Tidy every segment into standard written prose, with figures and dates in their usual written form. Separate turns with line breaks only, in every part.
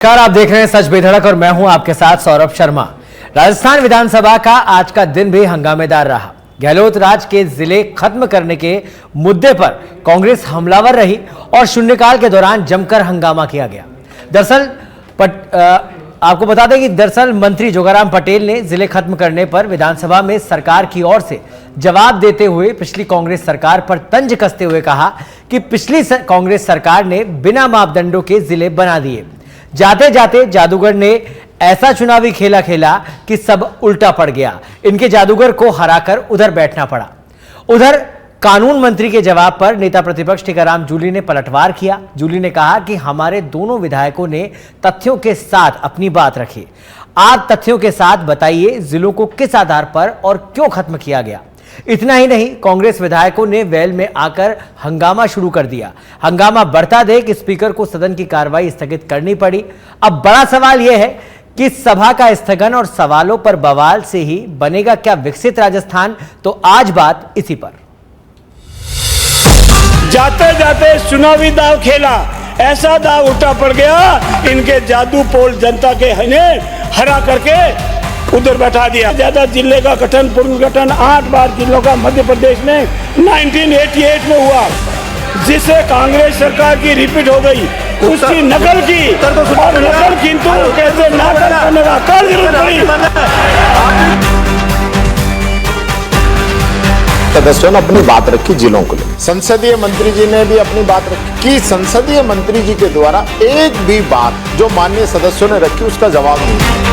नमस्कार, आप देख रहे हैं सच बेधड़क और मैं हूं आपके साथ सौरभ शर्मा। राजस्थान विधानसभा का आज का दिन भी हंगामेदार रहा। गहलोत राज के जिले खत्म करने के मुद्दे पर कांग्रेस हमलावर रही और शून्यकाल के दौरान जमकर हंगामा किया गया। दरअसल आपको बता दें कि दरअसल मंत्री जोगाराम पटेल ने जिले खत्म करने पर विधानसभा में सरकार की ओर से जवाब देते हुए पिछली कांग्रेस सरकार पर तंज कसते हुए कहा कि पिछली कांग्रेस सरकार ने बिना मापदंडों के जिले बना दिए। जाते जाते जादूगर ने ऐसा चुनावी खेला खेला कि सब उल्टा पड़ गया। इनके जादूगर को हराकर उधर बैठना पड़ा। उधर कानून मंत्री के जवाब पर नेता प्रतिपक्ष टीकाराम जूली ने पलटवार किया। जूली ने कहा कि हमारे दोनों विधायकों ने तथ्यों के साथ अपनी बात रखी। आप तथ्यों के साथ बताइए जिलों को किस आधार पर और क्यों खत्म किया गया। इतना ही नहीं, कांग्रेस विधायकों ने वेल में आकर हंगामा शुरू कर दिया। हंगामा बढ़ता देख स्पीकर को सदन की कार्रवाई स्थगित करनी पड़ी। अब बड़ा सवाल यह है कि सभा का स्थगन और सवालों पर बवाल से ही बनेगा क्या विकसित राजस्थान। तो आज बात इसी पर।
जाते जाते चुनावी दाव खेला, ऐसा दाव उल्टा पड़ गया, इनके जादू पोल जनता के हरा करके उधर बैठा दिया। ज्यादा जिले का गठन पुनर्गठन 8 बार जिलों का मध्य प्रदेश में 1988 में हुआ, जिससे कांग्रेस सरकार की रिपीट हो गई, उसकी नकल की और नकल किंतु कैसे ना करने का कर जरूरत पड़ी।
सदस्यों ने अपनी बात रखी जिलों को लेकर। संसदीय मंत्री जी ने भी अपनी बात रखी कि संसदीय मंत्री जी के द्वारा एक भी बात जो माननीय सदस्यों ने रखी उसका जवाब नहीं।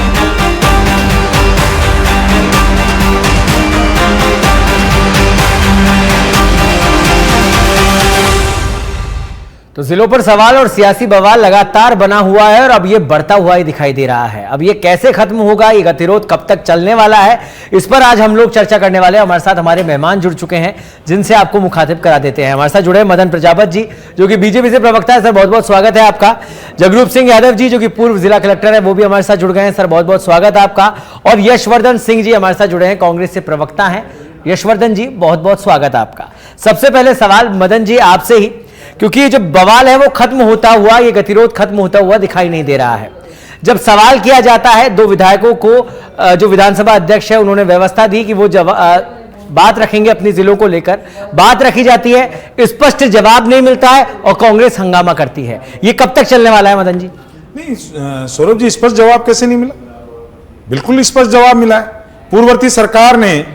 तो जिलों पर सवाल और सियासी बवाल लगातार बना हुआ है और अब ये बढ़ता हुआ ही दिखाई दे रहा है। अब ये कैसे खत्म होगा, ये गतिरोध कब तक चलने वाला है, इस पर आज हम लोग चर्चा करने वाले हैं। हमारे साथ हमारे मेहमान जुड़ चुके हैं जिनसे आपको मुखातिब करा देते हैं। हमारे साथ जुड़े मदन प्रजापत जी जो कि बीजेपी से प्रवक्ता है, सर बहुत बहुत स्वागत है आपका। जगरूप सिंह यादव जी जो कि पूर्व जिला कलेक्टर है, वो भी हमारे साथ जुड़ गए हैं, सर बहुत बहुत स्वागत है आपका। और यशवर्धन सिंह जी हमारे साथ जुड़े हैं, कांग्रेस से प्रवक्ता है। यशवर्धन जी बहुत बहुत स्वागत है आपका। सबसे पहले सवाल मदन जी आपसे ही, क्योंकि ये जो बवाल है वो खत्म होता हुआ, ये गतिरोध खत्म होता हुआ दिखाई नहीं दे रहा है। जब सवाल किया जाता है, दो विधायकों को जो विधानसभा अध्यक्ष है उन्होंने व्यवस्था दी कि वो बात रखेंगे अपने जिलों को लेकर, बात रखी जाती है, स्पष्ट जवाब नहीं मिलता है और कांग्रेस हंगामा करती है। ये कब तक चलने वाला है मदन जी?
नहीं सौरभ जी, स्पष्ट जवाब कैसे नहीं मिला? बिल्कुल स्पष्ट जवाब मिला है। पूर्ववर्ती सरकार ने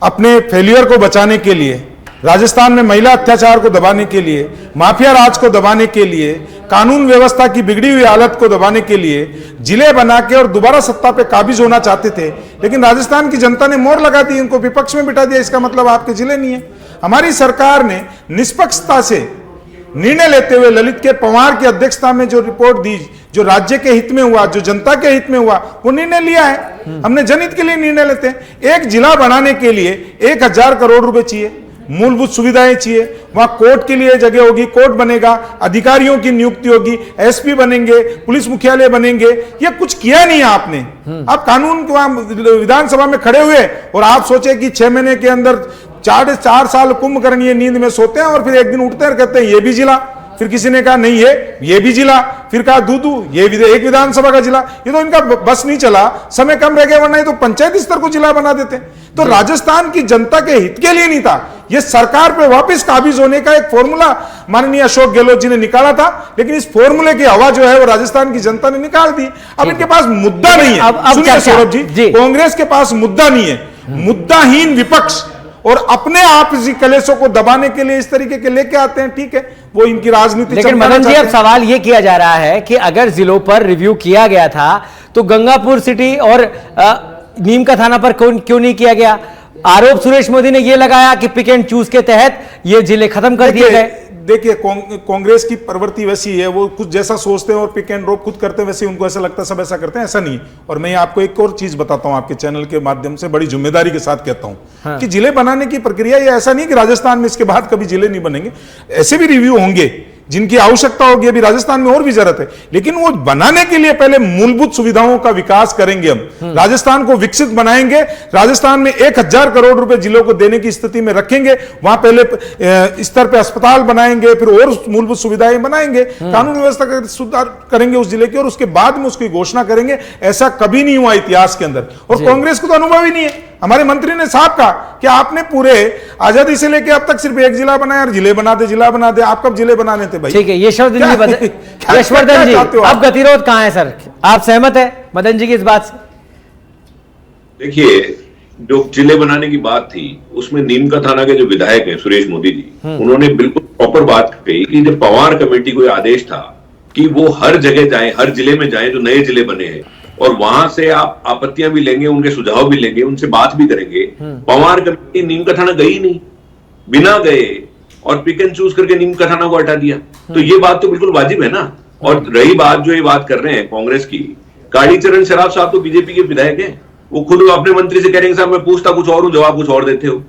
अपने फेल्यूर को बचाने के लिए, राजस्थान में महिला अत्याचार को दबाने के लिए, माफिया राज को दबाने के लिए, कानून व्यवस्था की बिगड़ी हुई हालत को दबाने के लिए जिले बना के और दोबारा सत्ता पे काबिज होना चाहते थे, लेकिन राजस्थान की जनता ने मोहर लगा दी, इनको विपक्ष में बिठा दिया। इसका मतलब आपके जिले नहीं है। हमारी सरकार ने निष्पक्षता से निर्णय लेते हुए ललित के पंवार की अध्यक्षता में जो रिपोर्ट दी, जो राज्य के हित में हुआ, जो जनता के हित में हुआ, वो निर्णय लिया है। हमने जनहित के लिए निर्णय लेते हैं। एक जिला बनाने के लिए 1000 करोड़ रुपए चाहिए, मूलभूत सुविधाएं चाहिए, वहां कोर्ट के लिए जगह होगी, कोर्ट बनेगा, अधिकारियों की नियुक्ति होगी, एसपी बनेंगे, पुलिस मुख्यालय बनेंगे। ये कुछ किया नहीं है आपने। आप कानून को विधानसभा में खड़े हुए और आप सोचे कि 6 महीने के अंदर 4 साल कुंभकर्ण ये नींद में सोते हैं और फिर एक दिन उठते हैं और कहते हैं ये भी जिला, फिर किसी ने कहा नहीं ये भी जिला, फिर कहा दूदू ये भी एक विधानसभा का जिला। ये तो इनका बस नहीं चला, समय कम रह गया, वरना ये तो पंचायत स्तर को जिला बना देते। तो राजस्थान की जनता के हित के लिए नहीं था, ये सरकार पे वापस काबिज होने का एक फॉर्मूला माननीय अशोक गहलोत जी ने निकाला था, लेकिन इस फॉर्मूले की हवा जो है वो राजस्थान की जनता ने निकाल दी। अब इनके पास मुद्दा नहीं है। सुनिए सौरभ जी, कांग्रेस के पास मुद्दा नहीं है, मुद्दाहीन विपक्ष और अपने आप इसी कलेशों को दबाने के लिए इस तरीके के लेके आते हैं। ठीक है, वो इनकी राजनीति।
लेकिन मदन जी अब सवाल ये किया जा रहा है कि अगर जिलों पर रिव्यू किया गया था तो गंगापुर सिटी और नीम का थाना पर क्यों नहीं किया गया? आरोप सुरेश मोदी ने यह लगाया कि पिक एंड चूज के तहत ये जिले खत्म कर दिए गए।
देखिए कांग्रेस की प्रवृत्ति वैसी है, वो कुछ जैसा सोचते हैं और पिक एंड ड्रॉप खुद करते हैं, वैसे उनको ऐसा लगता है सब ऐसा करते हैं, ऐसा नहीं। और मैं आपको एक और चीज बताता हूं, आपके चैनल के माध्यम से बड़ी जिम्मेदारी के साथ कहता हूं कि जिले बनाने की प्रक्रिया ये ऐसा नहीं कि राजस्थान में इसके बाद कभी जिले नहीं बनेंगे, ऐसे भी रिव्यू होंगे जिनकी आवश्यकता होगी, अभी राजस्थान में और भी जरूरत है, लेकिन वो बनाने के लिए पहले मूलभूत सुविधाओं का विकास करेंगे। हम राजस्थान को विकसित बनाएंगे, राजस्थान में 1000 करोड़ रुपए जिलों को देने की स्थिति में रखेंगे, वहां पहले स्तर पे अस्पताल बनाएंगे, फिर और मूलभूत सुविधाएं बनाएंगे, कानून व्यवस्था का सुधार करेंगे उस जिले के, और उसके बाद में उसकी घोषणा करेंगे। ऐसा कभी नहीं हुआ इतिहास के अंदर, और कांग्रेस को तो अनुभव ही नहीं है। हमारे मंत्री ने साफ कहा कि आपने पूरे आजादी से लेकर अब तक सिर्फ एक जिला बनाया, और जिले बना दे। आप कब जिले बनाने थे भाई?
ठीक है, यशवर्धन जी, अब गतिरोध कहां है सर? आप सहमत है मदन जी की इस बात से?
देखिए, जो जिले बनाने की बात थी उसमें नीम का थाना के जो विधायक हैं सुरेश मोदी जी, उन्होंने बिल्कुल प्रॉपर बात कही कि जब पवार कमेटी को आदेश था कि वो हर जगह जाए, हर जिले में जाए जो नए जिले बने हैं, और वहां से आप आपत्तियां भी लेंगे, उनके सुझाव भी लेंगे, उनसे बात भी करेंगे। पवार कमेटी नीम का थाना गई नहीं, बिना गए और पिक एंड चूज करके नीम का थाना को हटा दिया। तो ये बात तो बिल्कुल वाजिब है ना। और रही बात जो ये बात कर रहे हैं कांग्रेस की, कालीचरण शराफ साहब तो बीजेपी के विधायक हैं, वो खुद अपने मंत्री से कह रहे हैं साहब मैं पूछता कुछ और हूं, जवाब कुछ और देते हो।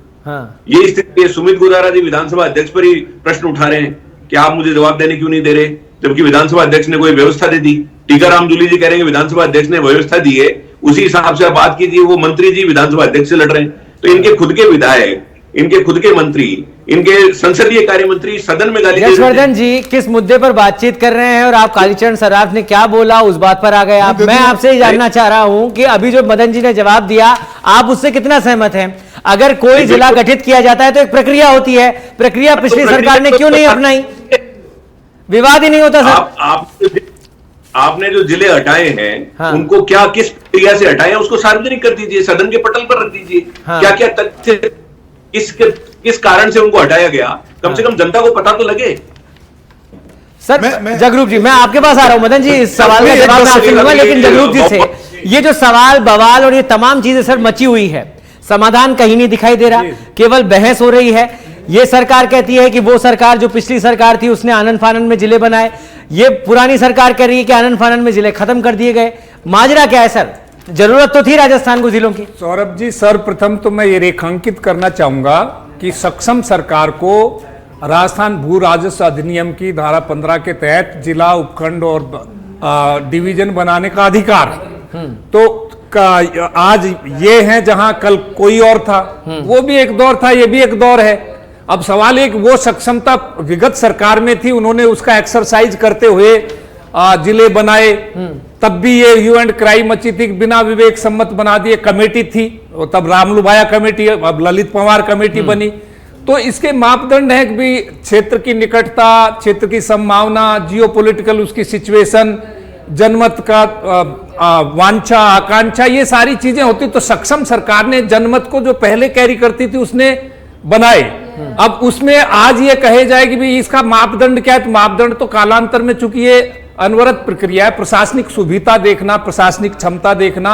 ये स्थिति, सुमित गुजारा जी विधानसभा अध्यक्ष पर ही प्रश्न उठा रहे हैं कि आप मुझे जवाब देने क्यों नहीं दे रहे, जबकि विधानसभा अध्यक्ष ने कोई व्यवस्था दे दी। टीकाराम जूली जी कह रहे हैं विधानसभा अध्यक्ष ने व्यवस्था दी है, उसी हिसाब से आप बात कीजिए। वो मंत्री जी विधानसभा अध्यक्ष से लड़ रहे हैं, तो इनके खुद के विधायक, इनके खुद के मंत्री, इनके संसदीय कार्य मंत्री सदन में गाली।
यशवर्धन जी किस मुद्दे पर बातचीत कर रहे हैं, और आप कालीचरण सराफ ने क्या बोला उस बात पर आ गए आप? मैं आपसे जानना चाह रहा हूं कि अभी जो मदन जी ने जवाब दिया, आप उससे कितना सहमत हैं? अगर कोई जिला गठित किया जाता है तो एक प्रक्रिया होती है, प्रक्रिया पिछली सरकार ने क्यों नहीं अपनाई? विवाद ही नहीं होता सर।
आपने जो जिले हटाए हैं, हाँ। उनको क्या, किस प्रक्रिया से हटाए हैं, उसको सार्वजनिक कर दीजिए, सदन के पटल पर रख दीजिए। हाँ। क्या क्या तथ्य, किस कारण से उनको हटाया गया, कम से कम जनता को पता तो लगे।
सर जगरूप जी, मैं आपके पास आ रहा हूं। मदन जी इस सवाल का जवाब मैं आपसे लूंगा, लेकिन जगरूप जी से ये जो सवाल बवाल और ये तमाम चीजें सर मची हुई है, समाधान कहीं नहीं दिखाई दे रहा, केवल बहस हो रही है। ये सरकार कहती है कि वो सरकार जो पिछली सरकार थी उसने आनन फानन में जिले बनाए, ये पुरानी सरकार कह रही है कि आनन फानन में जिले खत्म कर दिए गए। माजरा क्या है सर? जरूरत तो थी राजस्थान को जिलों की।
सौरभ जी, सर्वप्रथम तो मैं ये रेखांकित करना चाहूंगा कि सक्षम सरकार को राजस्थान भू राजस्व अधिनियम की धारा 15 के तहत जिला, उपखंड और डिवीजन बनाने का अधिकार है। तो आज ये है जहां कल कोई और था, वो भी एक दौर था, ये भी एक दौर है। अब सवाल एक, वो सक्षमता विगत सरकार में थी, उन्होंने उसका एक्सरसाइज करते हुए जिले बनाए, तब भी ये ह्यू एंड क्राई मची थी, बिना विवेक सम्मत बना दिए। कमेटी थी तब रामलुभाया कमेटी, अब ललित पंवार कमेटी बनी। तो इसके मापदंड है कि भी क्षेत्र की निकटता, क्षेत्र की संभावना, जियोपॉलिटिकल उसकी सिचुएशन, जनमत का वांछा, आकांक्षा, ये सारी चीजें होती। तो सक्षम सरकार ने जनमत को जो पहले कैरी करती थी उसने बनाए। अब उसमें आज ये कहे जाए कि भी इसका मापदंड क्या है, तो मापदंड तो कालांतर में, चूंकि ये अनवरत प्रक्रिया है, प्रशासनिक सुविधा देखना, प्रशासनिक क्षमता देखना,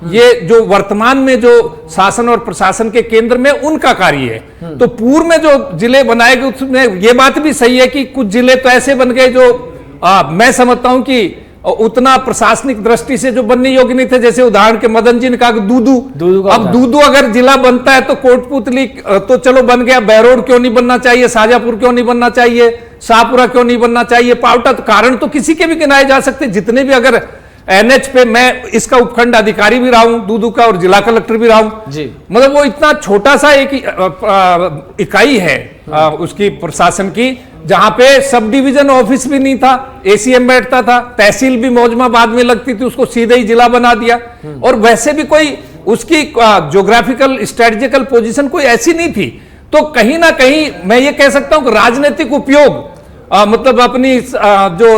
ये जो वर्तमान में जो शासन और प्रशासन के केंद्र में उनका कार्य है। तो पूर्व में जो जिले बनाए गए उसमें ये बात भी सही है कि कुछ जिले तो ऐसे बन गए जो मैं समझता हूं कि उतना प्रशासनिक दृष्टि से जो बनने योग्य नहीं थे। जैसे उदाहरण के मदन जी ने कहा कि दूदू, अब दूदू अगर जिला बनता है तो कोटपुतली तो चलो बन गया, बहरोड क्यों नहीं बनना चाहिए, शाजापुर क्यों नहीं बनना चाहिए, शाहपुरा क्यों नहीं बनना चाहिए, पावटा? तो कारण तो किसी के भी गिनाए जा सकते, जितने भी। अगर एनएच पे मैं इसका उपखंड अधिकारी भी रहा हूं दूदू का, और जिला कलेक्टर भी रहा हूं जी, मतलब वो इतना छोटा सा एक इकाई है उसकी प्रशासन की, जहां पे सब डिवीजन ऑफिस भी नहीं था, एसीएम बैठता था, तहसील भी मौजमाबाद में लगती थी, उसको सीधे ही जिला बना दिया। और वैसे भी कोई उसकी ज्योग्राफिकल स्ट्रेटेजिकल पोजीशन कोई ऐसी नहीं थी। तो कहीं ना कहीं मैं ये कह सकता हूं कि राजनीतिक उपयोग मतलब अपनी जो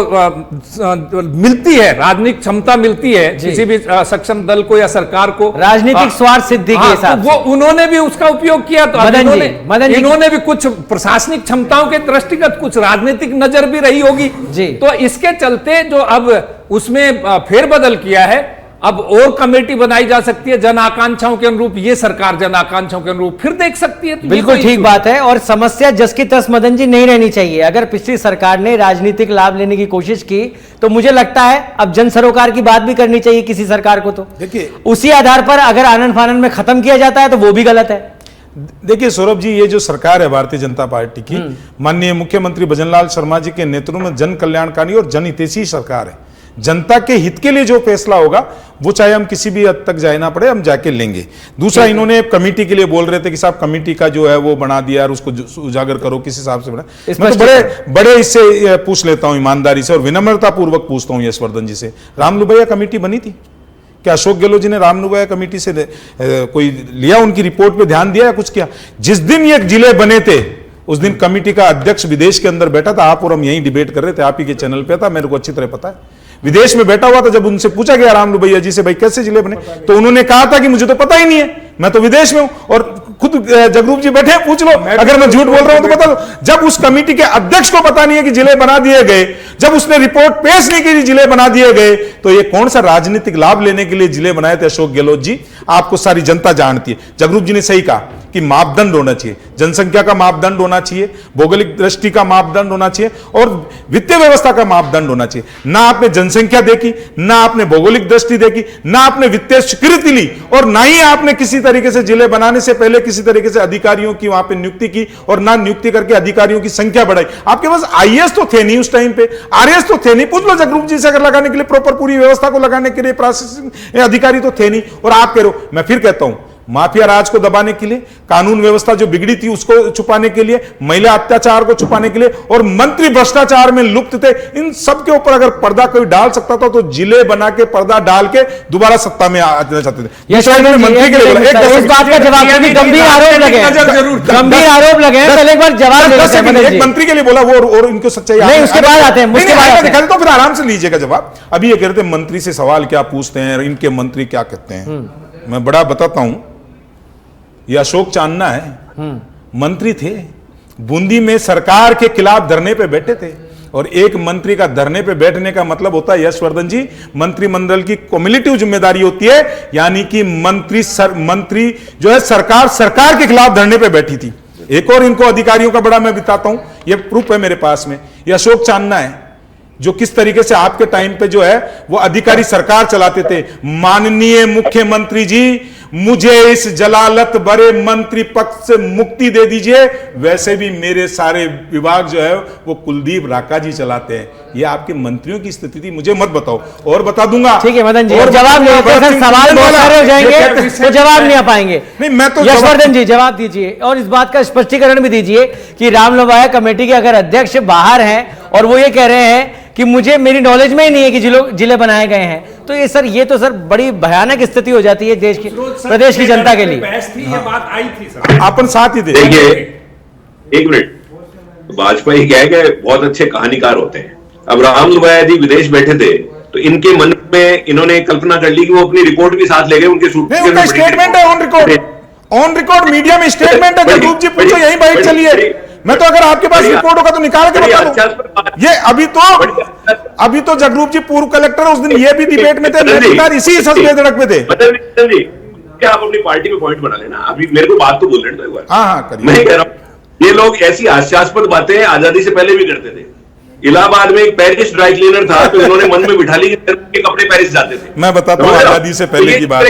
मिलती है, राजनीतिक क्षमता मिलती है किसी भी सक्षम दल को या सरकार को,
राजनीतिक स्वार्थ सिद्धि के हिसाब
से, वो उन्होंने भी उसका उपयोग किया। तो इन्होंने भी कुछ प्रशासनिक क्षमताओं के दृष्टिगत कुछ राजनीतिक नजर भी रही होगी जी। तो इसके चलते जो अब उसमें फेरबदल किया है, अब और कमेटी बनाई जा सकती है जन आकांक्षाओं के अनुरूप, ये सरकार जन आकांक्षाओं के अनुरूप फिर देख सकती है। तो
बिल्कुल ठीक बात है, और समस्या जस की तस मदन जी नहीं रहनी चाहिए। अगर पिछली सरकार ने राजनीतिक लाभ लेने की कोशिश की तो मुझे लगता है अब जन सरोकार की बात भी करनी चाहिए किसी सरकार को। तो देखिए, उसी आधार पर अगर आनन फानन में खत्म किया जाता है तो वो भी गलत है।
देखिए सौरभ जी, ये जो सरकार है भारतीय जनता पार्टी की, माननीय मुख्यमंत्री भजनलाल शर्मा जी के नेतृत्व में जन कल्याणकारी और जनहितैषी सरकार है। जनता के हित के लिए जो फैसला होगा वो चाहे हम किसी भी हद तक जाए ना पड़े, हम जाके लेंगे। दूसरा, इन्होंने कमेटी के लिए बोल रहे थे कि साहब कमेटी का जो है वो बना दिया और उसको उजागर करो किस हिसाब से बना। मैं तो बड़े इससे पूछ लेता हूं, ईमानदारी से और विनम्रता पूर्वक पूछता हूं यशवर्धन जी से, रामलुभैया कमेटी बनी थी क्या? अशोक गहलोत जी ने रामलुभैया कमेटी से कोई लिया, उनकी रिपोर्ट पे ध्यान दिया या कुछ किया? जिस दिन ये जिले बने थे उस दिन कमेटी का अध्यक्ष विदेश के अंदर बैठा था, आप और हम यही डिबेट कर रहे थे, आप ही के चैनल पे था, मेरे को अच्छी तरह पता है। विदेश में बैठा हुआ था, जब उनसे पूछा गया रामलुभैया जी से भाई कैसे जिले बने, तो उन्होंने कहा था कि मुझे तो पता ही नहीं है, मैं तो विदेश में हूं। और खुद जगरूप जी बैठे, पूछ लो, अगर मैं झूठ बोल रहा हूं तो बता दो। जब उस कमेटी के अध्यक्ष को पता नहीं है कि जिले बना दिए गए, जब उसने रिपोर्ट पेश नहीं की जिले बना दिए गए, तो ये कौन सा राजनीतिक लाभ लेने के लिए जिले बनाए थे अशोक गहलोत जी? आपको सारी जनता जानती है। जगरूप जी ने सही कहा कि मापदंड होना चाहिए, जनसंख्या का मापदंड होना चाहिए, भौगोलिक दृष्टि का मापदंड होना चाहिए और वित्तीय व्यवस्था का मापदंड होना चाहिए। ना आपने जनसंख्या देखी, ना आपने भौगोलिक दृष्टि देखी, ना आपने वित्तीय स्वीकृति ली, और ना ही आपने किसी तरीके से जिले बनाने से पहले किसी तरीके से अधिकारियों की वहां पे नियुक्ति की और ना नियुक्ति करके अधिकारियों की संख्या बढ़ाई। आपके पास आईएएस तो थे नहीं उस टाइम पे, आरएएस तो थे नहीं। पूछ लो जगरूप जी से, अगर लगाने के लिए प्रॉपर पूरी व्यवस्था को लगाने के लिए प्रशासनिक अधिकारी तो थे नहीं। और आप कह रहे हो, मैं फिर कहता हूं, माफिया राज को दबाने के लिए, कानून व्यवस्था जो बिगड़ी थी उसको छुपाने के लिए, महिला अत्याचार को छुपाने के लिए, और मंत्री भ्रष्टाचार में लुप्त थे, इन सब के ऊपर अगर पर्दा कोई डाल सकता था तो जिले बना के पर्दा डाल के दोबारा सत्ता में आना चाहते थे।
मंत्री के लिए इस बात का जवाब, गंभीर आरोप लगे, गंभीर आरोप लगे, पहले एक बार जवाब
एक मंत्री के लिए बोला वो, और इनको सच्चाई
नहीं, उसके बाद आते हैं,
तो फिर आराम से लीजिएगा जवाब। अभी ये कह रहे थे मंत्री से सवाल क्या पूछते हैं, इनके मंत्री क्या कहते हैं। मैं बड़ा बताता हूं, ये अशोक चांदना है, मंत्री थे, बूंदी में सरकार के खिलाफ धरने पे बैठे थे। और एक मंत्री का धरने पे बैठने का मतलब होता है यशवर्धन जी, मंत्रिमंडल की कम्युनिटिव जिम्मेदारी होती है, यानी कि मंत्री जो है सरकार के खिलाफ धरने पे बैठी थी। एक और इनको अधिकारियों का बड़ा मैं बताता हूं, ये प्रूफ है मेरे पास में। ये अशोक चांदना है जो किस तरीके से आपके टाइम पे जो है वो अधिकारी सरकार चलाते थे। माननीय मुख्यमंत्री जी, मुझे इस जलालत भरे मंत्री पद से मुक्ति दे दीजिए, वैसे भी मेरे सारे विभाग जो है वो कुलदीप राका जी चलाते हैं। ये आपके मंत्रियों की स्थिति थी, मुझे मत बताओ, और बता दूंगा।
ठीक है मदन जी, और जवाब नहीं, सवाल बहुत सारे हो जाएंगे तो जवाब नहीं आ पाएंगे।
नहीं, मैं तो
यशवर्धन जी जवाब दीजिए और इस बात का स्पष्टीकरण भी दीजिए कि रामलुभैया कमेटी के अगर अध्यक्ष बाहर हैं और वो ये कह रहे हैं कि मुझे, मेरी नॉलेज में ही नहीं है कि जिले बनाए गए हैं, तो ये सर, ये तो सर बड़ी भयानक स्थिति हो जाती है देश की, प्रदेश की जनता के लिए।
ये बात आई थी सर,
अपन साथ ही थे।
देखिए एक मिनट, वाजपेयी क्या है कि बहुत अच्छे कहानीकार होते हैं। अब रामलुभैया जी विदेश बैठे थे तो इनके मन में इन्होंने कल्पना कर ली कि वो अपनी रिपोर्ट भी साथ ले गए, उनके
स्टेटमेंट है ऑन रिकॉर्ड मीडिया में स्टेटमेंट है। जगरूप जी पूछो, यही बाइट चली है। मैं तो अगर आपके पास रिपोर्ट होगा तो निकाल के बता दूं। ये अभी तो जगरूप जी पूर्व कलेक्टर उस दिन ये भी डिबेट में थे, इसी सच में थे।
क्या आप अपनी पार्टी में पॉइंट बना लेना, अभी मेरे को बात तो बोल रहे हैं।
हाँ,
मैं कह रहा हूं ये लोग ऐसी हास्यास्पद बातें आजादी से पहले भी करते थे। इलाहाबाद में एक पेरिस ड्राई क्लीनर था तो इन्होंने मन में बिठा ली कि कपड़े पेरिस जाते थे।
मैं बताता हूँ आजादी से पहले की बात,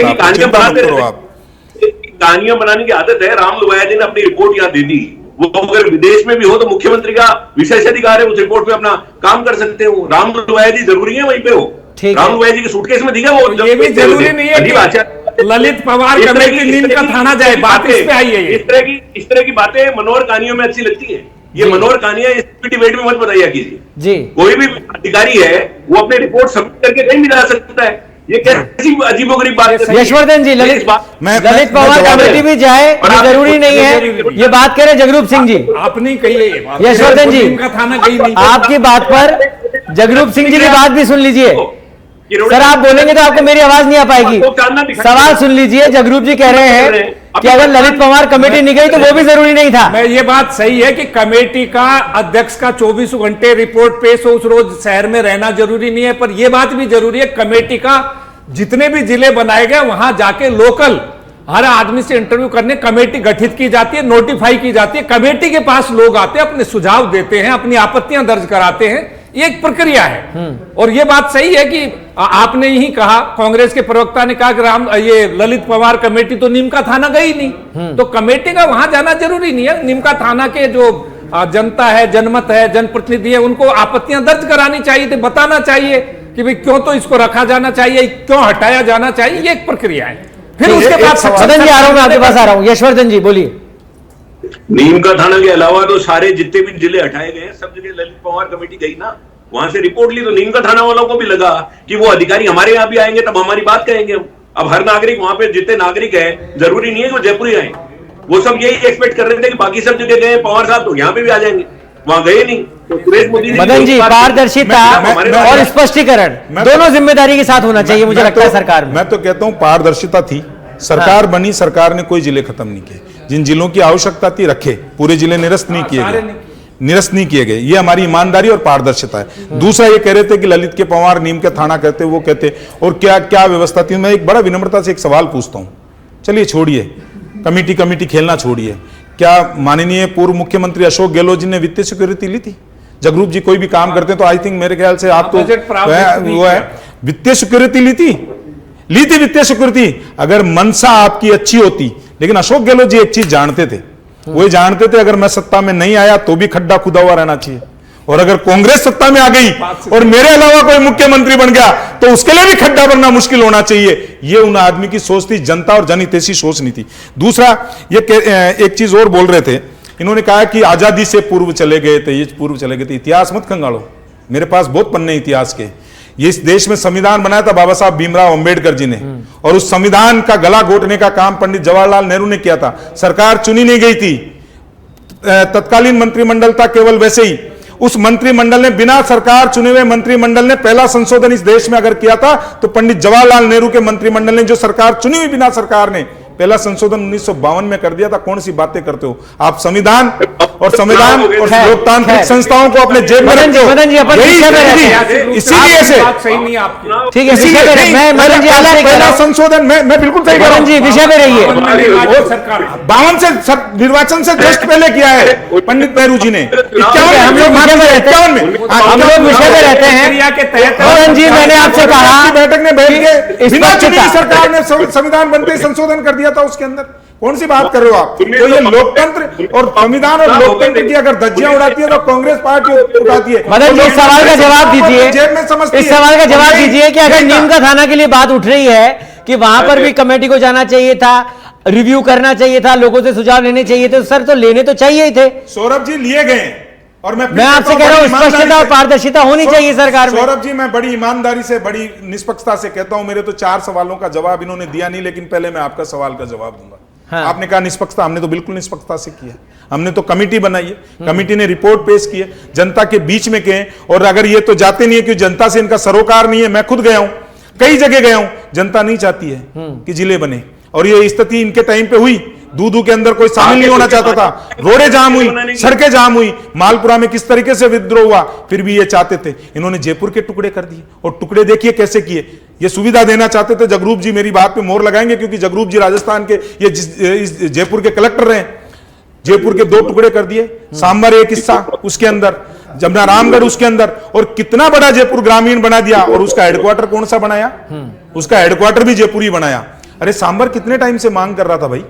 कहानियां बनाने की आदत है। रामलुभैया जी ने अपनी रिपोर्ट यहाँ दे दी, वो अगर विदेश में भी हो तो मुख्यमंत्री का विशेषाधिकार है उस रिपोर्ट पे अपना काम कर सकते हो। रामलुभैया जी जरूरी है वहीं पे हो, रामलुभैया जी के सूटकेस में दिखा वो,
ये भी जरूरी नहीं है कि ललित पवार कमेटी नीम का थाना जाए, बात इस पे आई है।
इस तरह की बातें मनोहर कहानियों में अच्छी लगती है। ये मनोहर कहानियां इस डिबेट में मत बताइए कीजिए जी। कोई भी अधिकारी है वो अपनी रिपोर्ट सबमिट करके कहीं भी जा सकता है। ये कैसी अजीबोगरीब बात है
यशवर्धन जी? ललित पवार कमेटी भी जाए, जरूरी नहीं है, ये बात कह रहे जगरूप सिंह जी।
आप नहीं कहिए
यशवर्धन जी, आपकी बात पर जगरूप सिंह जी की बात भी सुन लीजिए। सर आप बोलेंगे तो आपको मेरी आवाज नहीं आ पाएगी। सवाल सुन लीजिए, जगरूप जी कह रहे हैं कि अगर ललित पवार कमेटी नहीं गई तो वो भी जरूरी नहीं था।
मैं ये बात सही है कि कमेटी का अध्यक्ष का 24 घंटे रिपोर्ट पेश हो, उस रोज शहर में रहना जरूरी नहीं है, पर यह बात भी जरूरी है कमेटी का जितने भी जिले बनाए गए वहां जाके लोकल हर आदमी से इंटरव्यू करने कमेटी गठित की जाती है, नोटिफाई की जाती है, कमेटी के पास लोग आते हैं, अपने सुझाव देते हैं, अपनी आपत्तियां दर्ज कराते हैं। ये एक प्रक्रिया है। और ये बात सही है कि आपने ही कहा, कांग्रेस के प्रवक्ता ने कहा कि ये ललित पवार कमेटी तो नीमका थाना गई नहीं, तो कमेटी का वहां जाना जरूरी नहीं है। नीमका थाना के जो जनता है, जनमत है, जनप्रतिनिधि है, उनको आपत्तियां दर्ज करानी चाहिए थी, बताना चाहिए कि भाई क्यों तो इसको रखा जाना चाहिए, क्यों हटाया जाना चाहिए। ये एक प्रक्रिया है। फिर उसके बाद
मदन जी आ रहा हूं, मैं आपके पास आ रहा हूं। यशवर्धन जी बोलिए।
नीम का थाना के अलावा तो सारे जितने भी जिले हटाए गए सब जगह ललित पवार कमेटी गई ना, वहां से रिपोर्ट ली, तो नीम का थाना वालों को भी लगा कि वो अधिकारी हमारे यहाँ भी आएंगे तब हमारी बात कहेंगे हम। अब हर नागरिक वहां पे जितने नागरिक है, जरूरी नहीं है कि वो जयपुर ही आए, वो सब यही एक्सपेक्ट कर रहे थे कि बाकी सब जगह गए पवार साहब तो यहाँ पे भी आ जाएंगे, वहां गए नहीं। तो सुरेश मोदी
मदन जी, पारदर्शिता और स्पष्टीकरण दोनों जिम्मेदारी के साथ होना चाहिए, मुझे लगता है सरकार में।
मैं तो कहता हूं पारदर्शिता थी, सरकार बनी, सरकार ने कोई जिले खत्म नहीं किए, जिन जिलों की आवश्यकता थी रखे, पूरे जिले निरस्त नहीं किए गए, निरस्त नहीं किए गए। ये हमारी ईमानदारी और पारदर्शिता है। दूसरा ये कह रहे थे कि ललित के पवार नीम के थाना कहते, वो कहते, और क्या क्या व्यवस्था थी। मैं एक बड़ा विनम्रता से एक सवाल पूछता हूं, चलिए छोड़िए कमेटी खेलना छोड़िए, क्या माननीय पूर्व मुख्यमंत्री अशोक गहलोत जी ने वित्तीय सिक्योरिटी ली थी? जगरूप जी कोई भी काम करते हैं तो आई थिंक मेरे ख्याल से आप तो वो है, वित्तीय सिक्योरिटी ली थी वित्तीय सिक्योरिटी। अगर मनसा आपकी अच्छी होती, लेकिन अशोक गहलोत जी एक चीज जानते थे, वो जानते थे अगर मैं सत्ता में नहीं आया तो भी खड्डा खुदा हुआ रहना चाहिए, और अगर कांग्रेस सत्ता में आ गई और मेरे अलावा कोई मुख्यमंत्री बन गया तो उसके लिए भी खड्डा बनना मुश्किल होना चाहिए। ये उन आदमी की सोच थी, जनता और जनहितैषी सोच नहीं थी। दूसरा ये एक चीज और बोल रहे थे, इन्होंने कहा कि आजादी से पूर्व चले गए थे, ये पूर्व चले गए थे। इतिहास मत खंगालो, मेरे पास बहुत पन्ने इतिहास के। ये इस देश में संविधान बनाया था बाबा साहब भीमराव अंबेडकर जी ने, और उस संविधान का गला घोटने का काम पंडित जवाहरलाल नेहरू ने किया था। सरकार चुनी नहीं गई थी, तत्कालीन मंत्रिमंडल था केवल, वैसे ही उस मंत्रिमंडल ने, बिना सरकार चुने हुए मंत्रिमंडल ने पहला संशोधन इस देश में अगर किया था तो पंडित जवाहरलाल नेहरू के मंत्रिमंडल ने, जो सरकार चुनी हुई बिना सरकार ने, पहला संशोधन 1952 में कर दिया था। कौन सी बातें करते हो आप? संविधान और लोकतांत्रिक संस्थाओं को अपने जेब में रखते हो, इसीलिए से
सही नहीं आपकी।
ठीक है, मैं मदन जी आपसे
पहला संशोधन मैं बिल्कुल सही कह रहा हूं
जी, विषय में रहिए।
52 से निर्वाचन से जस्ट पहले किया है पंडित नेहरू जी ने, 51 में
हम लोग विषय में रहते हैं। मदन जी, मैंने आपसे कहा
बैठक में बैठ के बिना चुनी सरकार ने संविधान बनते ही संशोधन कर दिया था उसके अंदर। कौन सी बात कर रहे हो आप? तो ये लोकतंत्र और संविधान और लोकतंत्र की अगर धज्जियां उड़ाती है तो कांग्रेस पार्टी उड़ाती है।
मदन जी, इस सवाल का जवाब दीजिए, इस सवाल का जवाब दीजिए कि अगर नीम का थाना के लिए बात उठ रही है कि वहां पर भी कमेटी को जाना चाहिए था, रिव्यू करना चाहिए था, लोगों से सुझाव लेने चाहिए थे, सर तो लेने तो चाहिए ही थे।
सौरभ जी लिए गए, और मैं
आपसे कह रहा हूं स्पष्टता और पारदर्शिता होनी चाहिए सरकार में।
सौरभ जी, मैं बड़ी ईमानदारी से, बड़ी निष्पक्षता से कहता हूं, मेरे तो 4 सवालों का जवाब इन्होंने दिया नहीं, लेकिन पहले मैं आपका सवाल का जवाब दूंगा। हाँ। आपने कहा निष्पक्षता, हमने तो बिल्कुल निष्पक्षता से किया। हमने तो कमेटी बनाई है, कमेटी ने रिपोर्ट पेश की है, जनता के बीच में गए, और अगर ये तो जाते नहीं है कि जनता से इनका सरोकार नहीं है। मैं खुद गया हूं, कई जगह गया हूं, जनता नहीं चाहती है कि जिले बने, और ये स्थिति इनके टाइम पे हुई। दूधू के अंदर कोई शामिल नहीं होना चाहता था, रोडें जाम हुई, सड़कें जाम हुई, मालपुरा में किस तरीके से विद्रोह हुआ, फिर भी ये चाहते थे। इन्होंने जयपुर के टुकड़े कर दिए, और टुकड़े देखिए कैसे किए। ये सुविधा देना चाहते थे, जगरूप जी मेरी बात पे मोहर लगाएंगे क्योंकि जगरूप जी राजस्थान के, ये जयपुर के कलेक्टर रहे। जयपुर के 2 टुकड़े कर दिए, सांबर एक हिस्सा उसके अंदर, जमुना रामगढ़ उसके अंदर, और कितना बड़ा जयपुर ग्रामीण बना दिया। और उसका हेडक्वार्टर कौन सा बनाया? उसका हेडक्वार्टर भी जयपुर ही बनाया। अरे सांबर कितने टाइम से मांग कर रहा था भाई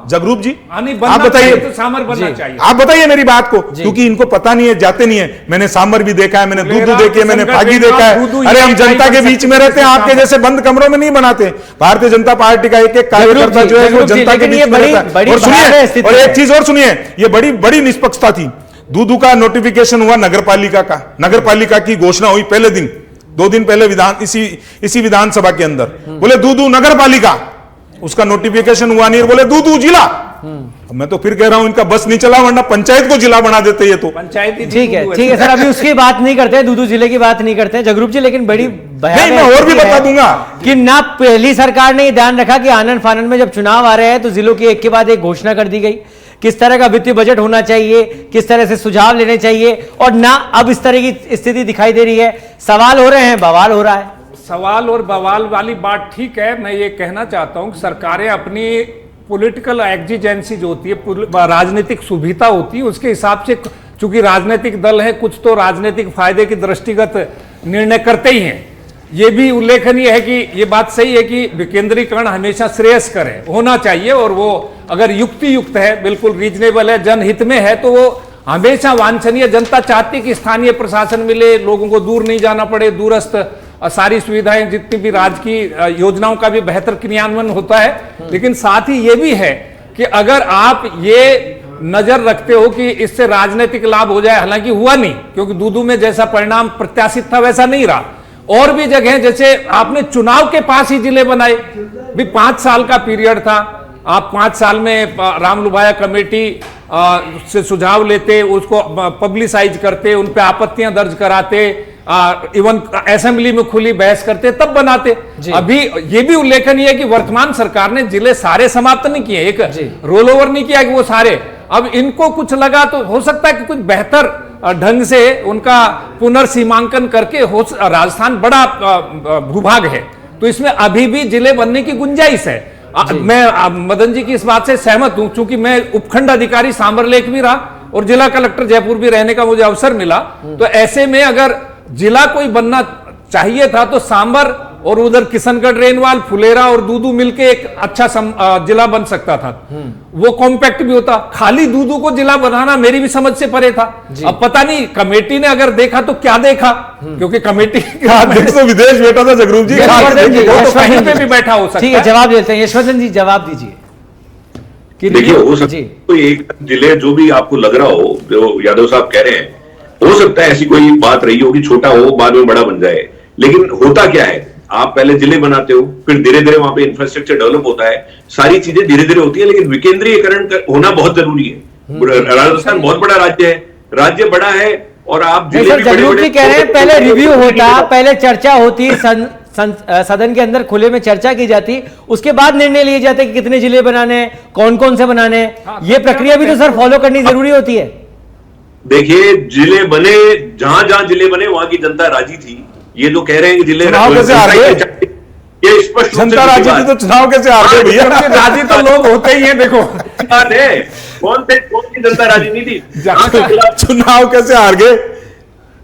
जगरूप जी, आप बताइए,
तो सांबर बनना चाहिए।
आप बताइए मेरी बात को, क्योंकि इनको पता नहीं है, जाते नहीं है। मैंने सांबर भी देखा है, मैंने दूधू देखी है, मैंने फागी देखा है। अरे हम जनता के बीच में रहते हैं, आपके जैसे बंद कमरों में नहीं बनाते। भारतीय जनता पार्टी का एक एक कार्यकर्ता जो है वो जनता के बीच में रहता है। और सुनिए, और एक चीज और सुनिए, ये बड़ी निष्पक्षता थी। दूधू का नोटिफिकेशन हुआ नगरपालिका का, नगरपालिका की घोषणा हुई पहले दिन, 2 दिन पहले इसी विधानसभा के अंदर, बोले दूधू नगरपालिका, उसका नोटिफिकेशन हुआ नहीं, बोले दूधू जिला। मैं तो फिर कह रहा हूं इनका बस नहीं चला, वरना पंचायत को जिला बना देते ये तो।
पंचायत
ठीक है सर, अभी उसकी बात नहीं करते, दूधू जिले की बात नहीं करते जगरूप जी, लेकिन बड़ी
नहीं, मैं और भी बता दूंगा
कि ना पहली सरकार ने ध्यान रखा कि आनन फानन में जब चुनाव आ रहे हैं तो जिलों की एक के बाद एक घोषणा कर दी गई, किस तरह का वित्तीय बजट होना चाहिए, किस तरह से सुझाव लेने चाहिए, और ना अब इस तरह की स्थिति दिखाई दे रही है। सवाल हो रहे हैं, बवाल हो रहा है।
सवाल और बवाल वाली बात ठीक है। मैं ये कहना चाहता हूं कि सरकारें अपनी पॉलिटिकल एग्जिजेंसी जो होती है, राजनीतिक सुविधा होती है, उसके हिसाब से चूंकि राजनीतिक दल है, कुछ तो राजनीतिक फायदे की दृष्टिगत निर्णय करते ही हैं। ये भी उल्लेखनीय है कि ये बात सही है कि विकेंद्रीकरण हमेशा श्रेयस्कर है, होना चाहिए, और वो अगर युक्ति युक्त है, बिल्कुल रीजनेबल है, जनहित में है, तो वो हमेशा वांछनीय। जनता चाहती है कि स्थानीय प्रशासन मिले, लोगों को दूर नहीं जाना पड़े, दूरस्थ सारी सुविधाएं, जितनी भी राज्य की योजनाओं का भी बेहतर क्रियान्वयन होता है। लेकिन साथ ही ये भी है कि अगर आप ये नजर रखते हो कि इससे राजनीतिक लाभ हो जाए, हालांकि हुआ नहीं, क्योंकि दूदू में जैसा परिणाम प्रत्याशित था वैसा नहीं रहा। और भी जगह, जैसे आपने चुनाव के पास ही जिले बनाए, भी 5 साल का पीरियड था, आप 5 साल में रामलुभाया कमेटी से सुझाव लेते, उसको पब्लिसाइज करते, उन पे आपत्तियां दर्ज कराते, इवन असेंबली में खुली बहस करते, तब बनाते। अभी ये भी उल्लेखनीय है कि वर्तमान सरकार ने जिले सारे समाप्त नहीं किए, एक रोल ओवर नहीं किया कि वो सारे, अब इनको कुछ लगा तो हो सकता है कि कुछ बेहतर ढंग से उनका पुनर्सीमांकन करके हो। राजस्थान बड़ा भूभाग है, तो इसमें अभी भी जिले बनने की गुंजाइश है। मैं मदन जी की इस बात से सहमत हूं, क्योंकि मैं उपखंड अधिकारी सांबरलेख भी रहा और जिला कलेक्टर जयपुर भी रहने का मुझे अवसर मिला। तो ऐसे में अगर जिला कोई बनना चाहिए था तो सांबर और उधर किशनगढ़, रेनवाल, फुलेरा और दूदू मिलके एक अच्छा जिला बन सकता था। वो कॉम्पैक्ट भी होता। खाली दूदू को जिला बनाना मेरी भी समझ से परे था। अब पता नहीं कमेटी ने अगर देखा तो क्या देखा, क्योंकि कमेटी
तो विदेश बैठा था जगरूप जी,
तो कहीं पे भी बैठा हो सकता है।
ठीक है, जवाब देते हैं। यशवर्धन जी जवाब दीजिए।
देखिए, हो सकता है कोई एक जिले जो भी आपको लग रहा हो, जो यादव साहब कह रहे हैं, हो सकता है ऐसी कोई बात रही हो कि छोटा हो बाद में बड़ा बन जाए। लेकिन होता क्या है, आप पहले जिले बनाते हो, फिर धीरे धीरे वहां पे इंफ्रास्ट्रक्चर डेवलप होता है, सारी चीजें धीरे धीरे होती है, लेकिन विकेंद्रीकरण होना बहुत जरूरी है। राजस्थान बहुत बड़ा राज्य है, राज्य बड़ा है, और आप जिले भी
बड़े कह रहे हैं पहले रिव्यू होता, पहले चर्चा होती, सदन के अंदर खुले में चर्चा की जाती, उसके बाद निर्णय लिए जाते कि कितने जिले बनाने हैं, कौन कौन से बनाने हैं। ये प्रक्रिया भी तो सर फॉलो करनी जरूरी होती है।
देखिए, जिले बने, जहां जहां जिले बने वहां की जनता राजी थी। ये जो कह रहे हैं कि जिले
कैसे हार गए,
ये स्पष्ट
जनता राजी थी तो चुनाव कैसे हार गए भैया?
राजी तो लोग होते ही हैं। देखो
कौन सी जनता राजी नहीं थी?
चुनाव कैसे हार गए?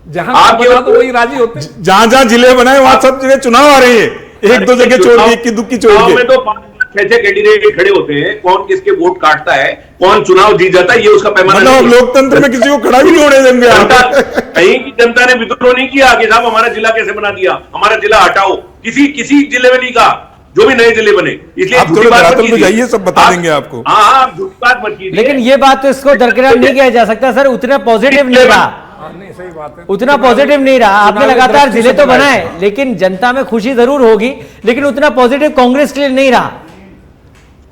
जहां आप तो वही राजी होते हैं।
जहां जहां जिले बनाए वहां सब जगह चुनाव आ रही है, एक दो जगह छोड़ के, इक्की दुक्की छोड़ के।
में तो 5-6 कैंडिडेट खड़े होते हैं, कौन किसके वोट काटता है, कौन चुनाव जीत जाता है, ये उसका पैमाना।
मतलब लोकतंत्र में किसी को खड़ा भी नहीं होने देंगे आप।
कहीं की जनता ने विद्रोह नहीं किया कि साहब हमारा जिला कैसे बना दिया, हमारा जिला हटाओ, किसी जिले में नहीं कहा, जो भी नए जिले बने। इसलिए
आप थोड़े धरातल पे जाइए, सब बता देंगे आपको।
हाँ, आप झूठी बात मत कीजिए।
लेकिन ये बात तो इसको दरकिनार नहीं किया जा सकता सर, उतना पॉजिटिव नहीं रहा,
सही बात है,
उतना पॉजिटिव नहीं रहा। आपने लगातार जिले तो बनाए, लेकिन जनता में खुशी जरूर होगी, लेकिन उतना पॉजिटिव कांग्रेस के लिए नहीं रहा।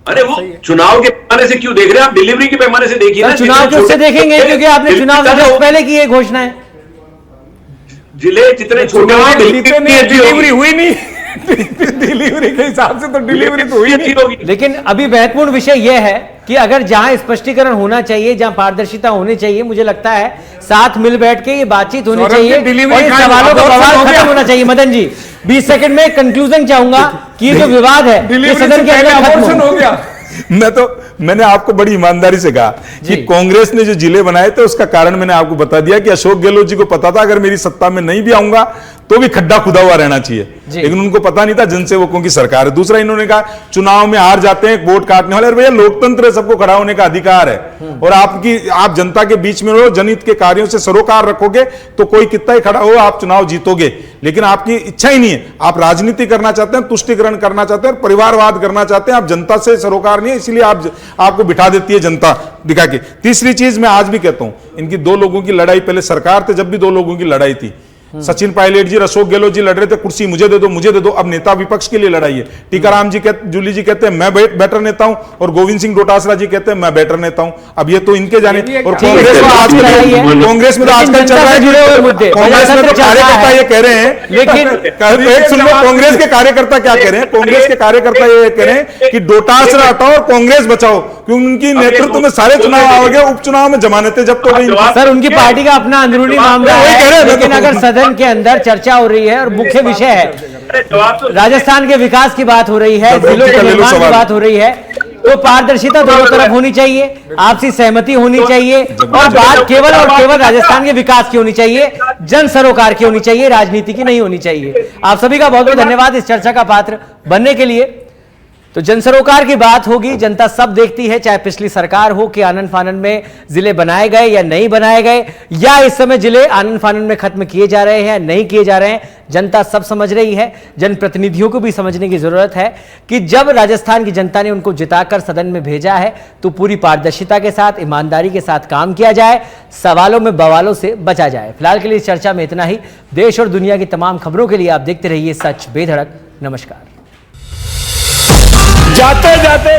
अरे वो चुनाव के पैमाने से क्यों देख रहे हैं आप, डिलीवरी के पैमाने से देखिए ना।
चुनाव क्यों से देखेंगे, क्योंकि आपने चुनाव पहले की है घोषणा है।
जिले जितने छोटे
डिलीवरी हुई नहीं डिलीवरी के हिसाब से तो डिलीवरी तो हुई नहीं होगी।
लेकिन अभी महत्वपूर्ण विषय यह है कि अगर जहां स्पष्टीकरण होना चाहिए, जहां पारदर्शिता होनी चाहिए, मुझे लगता है साथ मिल बैठ के ये बातचीत होनी चाहिए और इन सवालों का बवाल खत्म होना चाहिए। मदन जी 20 सेकंड में कंक्लूजन चाहूंगा कि ये जो विवाद है ये सदन के अंदर खत्म हो गया।
मैंने आपको बड़ी ईमानदारी से कहा कि कांग्रेस ने जो जिले बनाए थे उसका कारण मैंने आपको बता दिया कि अशोक गहलोत जी को पता था अगर मेरी सत्ता में नहीं भी आऊंगा तो भी खड्डा खुदा हुआ रहना चाहिए, लेकिन उनको पता नहीं था जनसेवकों की सरकार है। दूसरा, इन्होंने कहा चुनाव में हार जाते हैं वोट काटने वाले, भैया लोकतंत्र है, सबको खड़ा होने का अधिकार है, और आप जनता के बीच में रहो, जनहित के कार्यों से सरोकार रखोगे तो कोई कितना ही खड़ा हो आप चुनाव जीतोगे। लेकिन आपकी इच्छा ही नहीं है, आप राजनीति करना चाहते हैं, तुष्टिकरण करना चाहते हैं, परिवारवाद करना चाहते हैं, आप जनता से सरोकार नहीं है, इसलिए आपको बिठा देती है जनता दिखा के। तीसरी चीज मैं आज भी कहता हूं, इनकी दो लोगों की लड़ाई, पहले सरकार थे जब भी दो लोगों की लड़ाई थी, सचिन पायलट जी अशोक गहलोत जी लड़ रहे थे कुर्सी मुझे दे दो, अब नेता विपक्ष के लिए लड़ाई है। टीकाराम जी जूली जी कहते हैं मैं बेटर नेता हूं, और गोविंद सिंह डोटासरा जी कहते हैं मैं बेटर नेता हूं। अब ये तो इनके जाने, और कांग्रेस में तो आजकल चल रहा है, कांग्रेस में तो कार्यकर्ता ये कह रहे हैं, लेकिन सुन लो कांग्रेस के कार्यकर्ता क्या कह रहे हैं, कांग्रेस के कार्यकर्ता ये कह रहे हैं कि डोटासरा हटाओ और कांग्रेस बचाओ, क्योंकि उनकी नेतृत्व में सारे चुनाव आओगे, उपचुनाव में जमानतें जब तो
सर उनकी पार्टी का अपना अंदरूनी मामला है, लेकिन अगर सदन के अंदर चर्चा हो रही है और मुख्य विषय है राजस्थान के विकास की बात हो रही है, जिलों के निर्माण की बात हो रही है, तो पारदर्शिता दोनों तरफ होनी चाहिए, आपसी सहमति होनी चाहिए और बात केवल और केवल राजस्थान के विकास की होनी चाहिए, जन सरोकार की होनी चाहिए, राजनीति की नहीं होनी चाहिए। आप सभी का बहुत बहुत धन्यवाद इस चर्चा का पात्र बनने के लिए। तो जन सरोकार की बात होगी, जनता सब देखती है, चाहे पिछली सरकार हो कि आनन फानन में जिले बनाए गए या नहीं बनाए गए, या इस समय जिले आनन फानन में खत्म किए जा रहे हैं नहीं किए जा रहे हैं, जनता सब समझ रही है। जनप्रतिनिधियों को भी समझने की जरूरत है कि जब राजस्थान की जनता ने उनको जिताकर सदन में भेजा है तो पूरी पारदर्शिता के साथ, ईमानदारी के साथ काम किया जाए, सवालों में बवालों से बचा जाए। फिलहाल के लिए इस चर्चा में इतना ही। देश और दुनिया की तमाम खबरों के लिए आप देखते रहिए सच बेधड़क। नमस्कार।
जाते जाते